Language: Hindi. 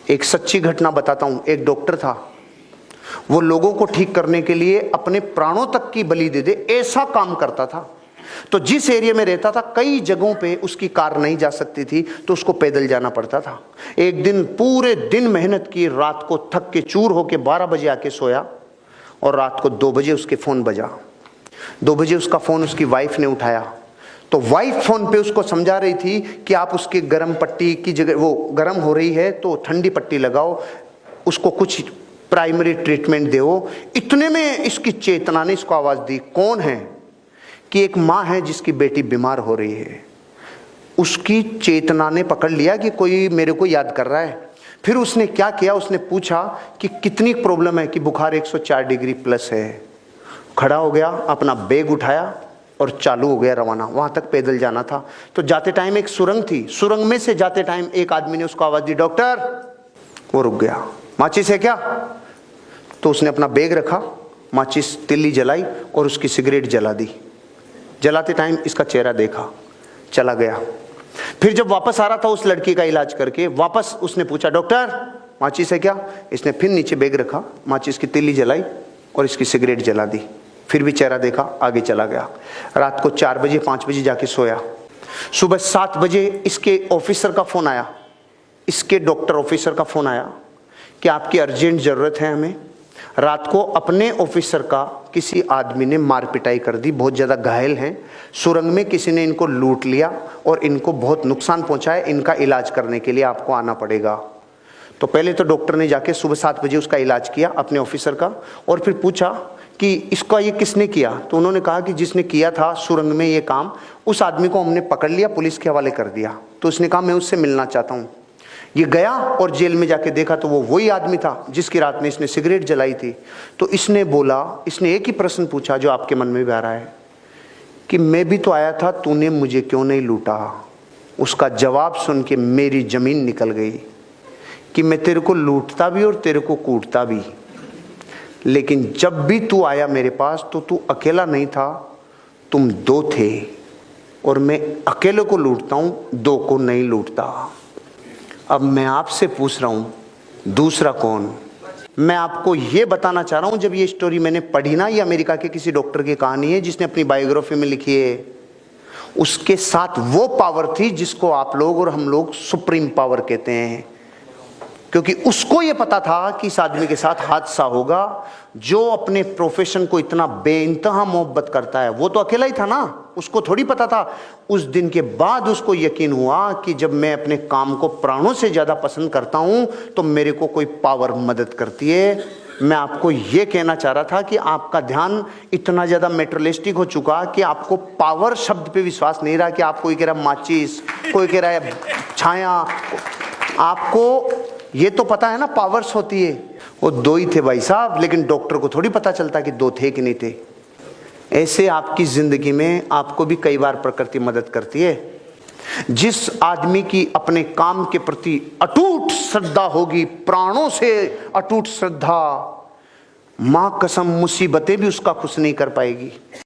एक सच्ची घटना बताता हूं। एक डॉक्टर था, वो लोगों को ठीक करने के लिए अपने प्राणों तक की बलि दे दे ऐसा काम करता था। तो जिस एरिया में रहता था कई जगहों पे उसकी कार नहीं जा सकती थी, तो उसको पैदल जाना पड़ता था। एक दिन पूरे दिन मेहनत की, रात को थक के चूर होके 12 बजे आके सोया और रात को 2 बजे उसके फोन बजा। 2 बजे उसका फोन उसकी वाइफ ने उठाया, तो वाइफ फोन पे उसको समझा रही थी कि आप उसके गर्म पट्टी की जगह, वो गर्म हो रही है तो ठंडी पट्टी लगाओ, उसको कुछ प्राइमरी ट्रीटमेंट दो। इतने में इसकी चेतना ने इसको आवाज दी, कौन है? कि एक माँ है जिसकी बेटी बीमार हो रही है। उसकी चेतना ने पकड़ लिया कि कोई मेरे को याद कर रहा है। फिर उसने क्या किया, उसने पूछा कि कितनी प्रॉब्लम है, कि बुखार 104 डिग्री प्लस है। खड़ा हो गया, अपना बैग उठाया और चालू हो गया रवाना। वहां तक पैदल जाना था। तो जाते टाइम एक सुरंग थी, सुरंग में से जाते टाइम एक आदमी ने उसको आवाज दी, डॉक्टर। वो रुक गया। माचिस है क्या? तो उसने अपना बैग रखा, माचिस तिल्ली जलाई और उसकी सिगरेट जला दी। जलाते टाइम इसका चेहरा देखा, चला गया। फिर जब वापस आ रहा था उस लड़की का इलाज करके, वापस उसने पूछा, डॉक्टर माचिस है क्या? इसने फिर नीचे बैग रखा, माचिस की तिल्ली जलाई और इसकी सिगरेट जला दी। फिर भी चेहरा देखा, आगे चला गया। रात को 4 बजे 5 बजे जाके सोया। सुबह 7 बजे इसके ऑफिसर का फोन आया, इसके डॉक्टर ऑफिसर का फोन आया कि आपकी अर्जेंट जरूरत है हमें। रात को अपने ऑफिसर का किसी आदमी ने मार पिटाई कर दी, बहुत ज़्यादा घायल हैं। सुरंग में किसी ने इनको लूट लिया और इनको बहुत नुकसान पहुंचाया। इनका इलाज करने के लिए आपको आना पड़ेगा। तो पहले तो डॉक्टर ने जाके सुबह 7 बजे उसका इलाज किया अपने ऑफिसर का, और फिर पूछा कि इसका ये किसने किया? तो उन्होंने कहा कि जिसने किया था सुरंग में ये काम, उस आदमी को हमने पकड़ लिया, पुलिस के हवाले कर दिया। तो उसने कहा मैं उससे मिलना चाहता हूँ। ये गया और जेल में जाके देखा तो वो वही आदमी था जिसकी रात में इसने सिगरेट जलाई थी। तो इसने बोला, इसने एक ही प्रश्न पूछा जो आपके मन में भी आ रहा है कि मैं भी तो आया था, तूने मुझे क्यों नहीं लूटा? उसका जवाब सुन के मेरी जमीन निकल गई कि मैं तेरे को लूटता भी और तेरे को कूटता भी, लेकिन जब भी तू आया मेरे पास तो तू अकेला नहीं था, तुम 2 थे, और मैं अकेले को लूटता हूं, 2 को नहीं लूटता। अब मैं आपसे पूछ रहा हूं, दूसरा कौन? मैं आपको यह बताना चाह रहा हूं, जब ये स्टोरी मैंने पढ़ी ना, ये अमेरिका के किसी डॉक्टर की कहानी है जिसने अपनी बायोग्राफी में लिखी है। उसके साथ वो पावर थी जिसको आप लोग और हम लोग सुप्रीम पावर कहते हैं, क्योंकि उसको ये पता था कि इस आदमी के साथ हादसा होगा। जो अपने प्रोफेशन को इतना बेइंतहा मोहब्बत करता है, वो तो अकेला ही था ना, उसको थोड़ी पता था। उस दिन के बाद उसको यकीन हुआ कि जब मैं अपने काम को प्राणों से ज्यादा पसंद करता हूं तो मेरे को कोई पावर मदद करती है। मैं आपको ये कहना चाह रहा था कि आपका ध्यान इतना ज्यादा मेटेरियलिस्टिक हो चुका कि आपको पावर शब्द पे विश्वास नहीं रहा। कि आप, कोई कह रहा माचिस, कोई कह रहा है छाया। आपको ये तो पता है ना पावर्स होती है। वो 2 ही थे भाई साहब, लेकिन डॉक्टर को थोड़ी पता चलता कि 2 थे कि नहीं थे। ऐसे आपकी जिंदगी में आपको भी कई बार प्रकृति मदद करती है। जिस आदमी की अपने काम के प्रति अटूट श्रद्धा होगी, प्राणों से अटूट श्रद्धा, मां कसम मुसीबतें भी उसका कुछ नहीं कर पाएगी।